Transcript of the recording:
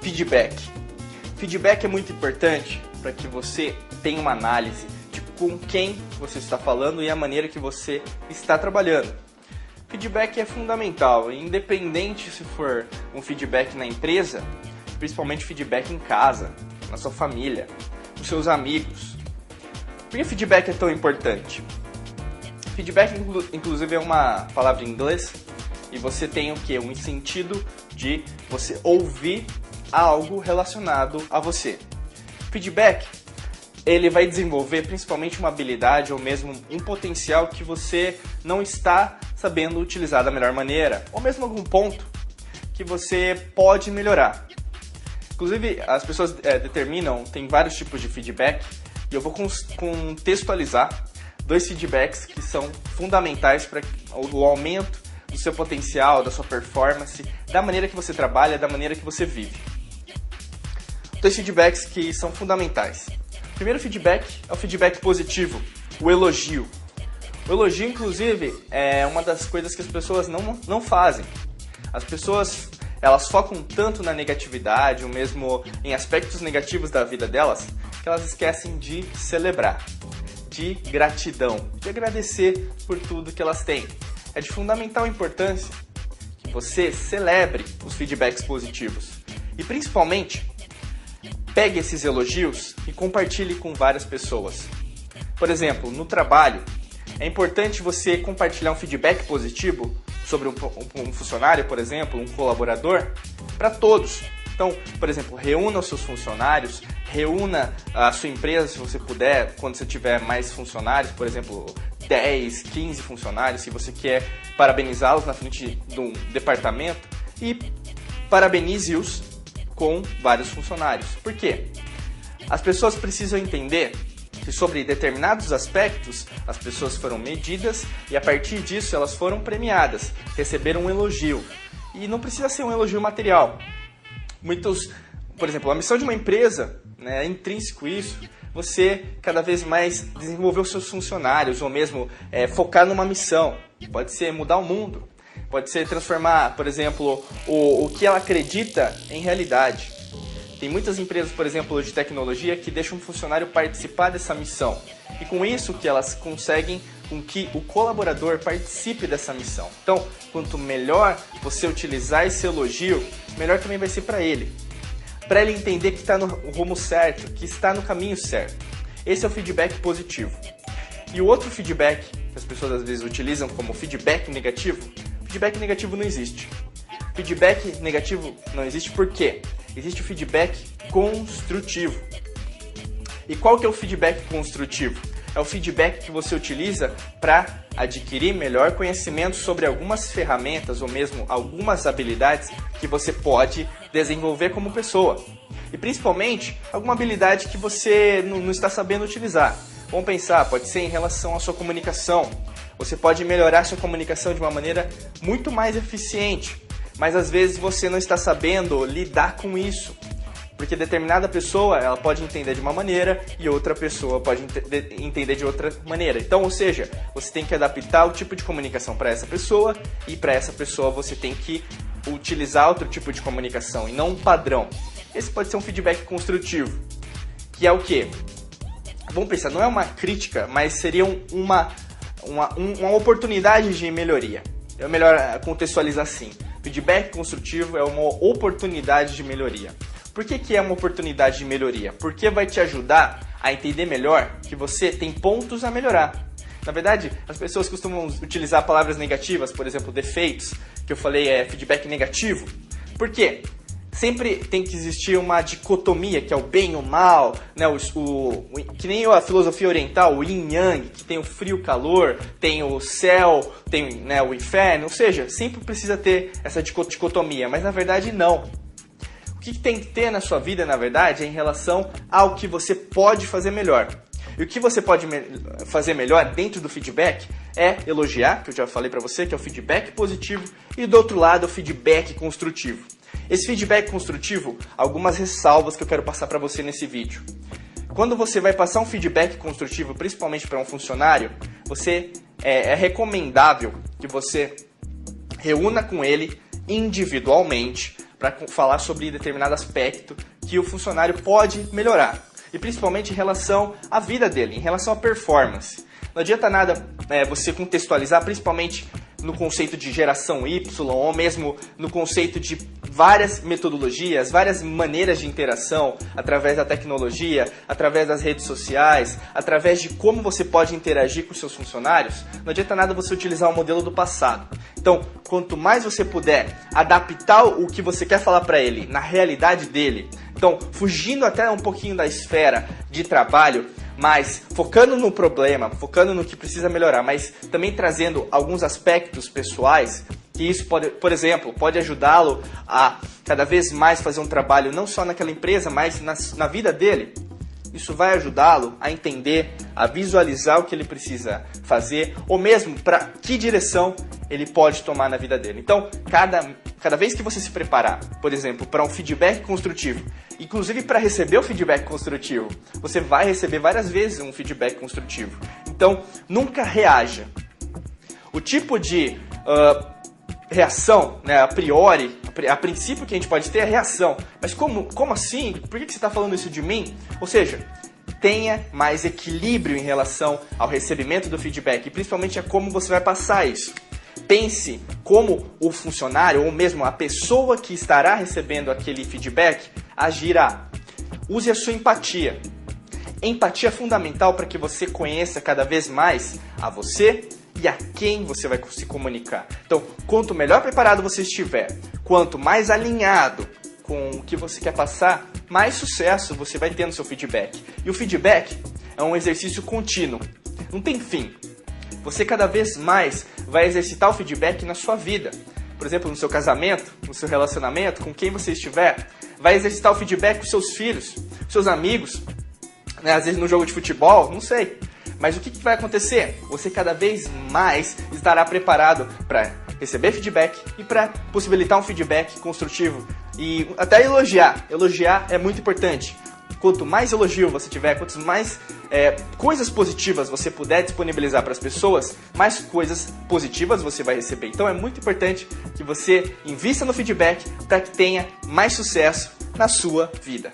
Feedback. Feedback é muito importante para que você tenha uma análise de com quem você está falando e a maneira que você está trabalhando. Feedback é fundamental, independente se for um feedback na empresa, principalmente feedback em casa, na sua família, com seus amigos. Por que feedback é tão importante? Feedback, inclusive, é uma palavra em inglês e você tem o quê? Um sentido de você ouvir algo relacionado a você. Feedback, ele vai desenvolver principalmente uma habilidade ou mesmo um potencial que você não está sabendo utilizar da melhor maneira, ou mesmo algum ponto que você pode melhorar. Inclusive, as pessoas determinam, tem vários tipos de feedback, e eu vou contextualizar 2 feedbacks que são fundamentais para o aumento do seu potencial, da sua performance, da maneira que você trabalha, da maneira que você vive. 2 feedbacks que são fundamentais. O primeiro feedback é o feedback positivo, o elogio. O elogio, inclusive, é uma das coisas que as pessoas não fazem. As pessoas, elas focam tanto na negatividade, ou mesmo em aspectos negativos da vida delas, que elas esquecem de celebrar, de gratidão, de agradecer por tudo que elas têm. É de fundamental importância que você celebre os feedbacks positivos. E principalmente, pegue esses elogios e compartilhe com várias pessoas. Por exemplo, no trabalho, é importante você compartilhar um feedback positivo sobre um funcionário, por exemplo, um colaborador, para todos. Então, por exemplo, reúna os seus funcionários, reúna a sua empresa, se você puder, quando você tiver mais funcionários, por exemplo, 10, 15 funcionários, se você quer parabenizá-los na frente de um departamento, e parabenize-os com vários funcionários. Por quê? As pessoas precisam entender que sobre determinados aspectos as pessoas foram medidas e a partir disso elas foram premiadas, receberam um elogio. E não precisa ser um elogio material. Por exemplo, a missão de uma empresa, né, é intrínseco isso, você cada vez mais desenvolver os seus funcionários ou mesmo focar numa missão. Pode ser mudar o mundo. Pode ser transformar, por exemplo, o que ela acredita em realidade. Tem muitas empresas, por exemplo, de tecnologia que deixam um funcionário participar dessa missão. E com isso que elas conseguem com que o colaborador participe dessa missão. Então, quanto melhor você utilizar esse elogio, melhor também vai ser para ele. Para ele entender que está no rumo certo, que está no caminho certo. Esse é o feedback positivo. E o outro feedback que as pessoas às vezes utilizam como feedback negativo não existe. Feedback negativo não existe por quê? Existe o feedback construtivo. E qual que é o feedback construtivo? É o feedback que você utiliza para adquirir melhor conhecimento sobre algumas ferramentas ou mesmo algumas habilidades que você pode desenvolver como pessoa. E principalmente, alguma habilidade que você não está sabendo utilizar. Vamos pensar, pode ser em relação à sua comunicação. Você pode melhorar sua comunicação de uma maneira muito mais eficiente, mas às vezes você não está sabendo lidar com isso. Porque determinada pessoa ela pode entender de uma maneira e outra pessoa pode entender de outra maneira. Então, ou seja, você tem que adaptar o tipo de comunicação para essa pessoa e para essa pessoa você tem que utilizar outro tipo de comunicação e não um padrão. Esse pode ser um feedback construtivo, que é o quê? Vamos pensar, não é uma crítica, mas seria uma oportunidade de melhoria. É melhor contextualizar assim. Feedback construtivo é uma oportunidade de melhoria. Por que é uma oportunidade de melhoria? Porque vai te ajudar a entender melhor que você tem pontos a melhorar. Na verdade, as pessoas costumam utilizar palavras negativas, por exemplo, defeitos, que eu falei é feedback negativo. Por quê? Sempre tem que existir uma dicotomia, que é o bem e o mal, né? Que nem a filosofia oriental, o yin yang, que tem o frio e o calor, tem o céu, tem, né, o inferno. Ou seja, sempre precisa ter essa dicotomia, mas na verdade não. O que tem que ter na sua vida, na verdade, é em relação ao que você pode fazer melhor. E o que você pode fazer melhor dentro do feedback é elogiar, que eu já falei para você, que é o feedback positivo, e do outro lado, o feedback construtivo. Esse feedback construtivo, algumas ressalvas que eu quero passar para você nesse vídeo. Quando você vai passar um feedback construtivo, principalmente para um funcionário, é recomendável que você reúna com ele individualmente para falar sobre determinado aspecto que o funcionário pode melhorar. E principalmente em relação à vida dele, em relação à performance. Não adianta nada você contextualizar, principalmente no conceito de geração Y, ou mesmo no conceito de várias metodologias, várias maneiras de interação, através da tecnologia, através das redes sociais, através de como você pode interagir com os seus funcionários. Não adianta nada você utilizar o modelo do passado. Então, quanto mais você puder adaptar o que você quer falar para ele na realidade dele, então, fugindo até um pouquinho da esfera de trabalho, mas focando no problema, focando no que precisa melhorar, mas também trazendo alguns aspectos pessoais, que isso, por exemplo, pode ajudá-lo a cada vez mais fazer um trabalho não só naquela empresa, mas na vida dele. Isso vai ajudá-lo a entender, a visualizar o que ele precisa fazer, ou mesmo para que direção ele pode tomar na vida dele. Então, cada vez que você se preparar, por exemplo, para um feedback construtivo, inclusive para receber o feedback construtivo, você vai receber várias vezes um feedback construtivo. Então, nunca reaja. O tipo de reação, né, a princípio que a gente pode ter é reação. Mas como assim? Por que você está falando isso de mim? Ou seja, tenha mais equilíbrio em relação ao recebimento do feedback e principalmente a como você vai passar isso. Pense como o funcionário ou mesmo a pessoa que estará recebendo aquele feedback agirá. Use a sua empatia. Empatia é fundamental para que você conheça cada vez mais a você e a quem você vai se comunicar. Então, quanto melhor preparado você estiver, quanto mais alinhado com o que você quer passar, mais sucesso você vai ter no seu feedback. E o feedback é um exercício contínuo, não tem fim. Você cada vez mais vai exercitar o feedback na sua vida. Por exemplo, no seu casamento, no seu relacionamento, com quem você estiver, vai exercitar o feedback com seus filhos, com seus amigos, né? Às vezes no jogo de futebol, não sei. Mas o que vai acontecer? Você cada vez mais estará preparado para receber feedback e para possibilitar um feedback construtivo e até elogiar. Elogiar é muito importante. Quanto mais elogio você tiver, quantas mais coisas positivas você puder disponibilizar para as pessoas, mais coisas positivas você vai receber. Então é muito importante que você invista no feedback para que tenha mais sucesso na sua vida.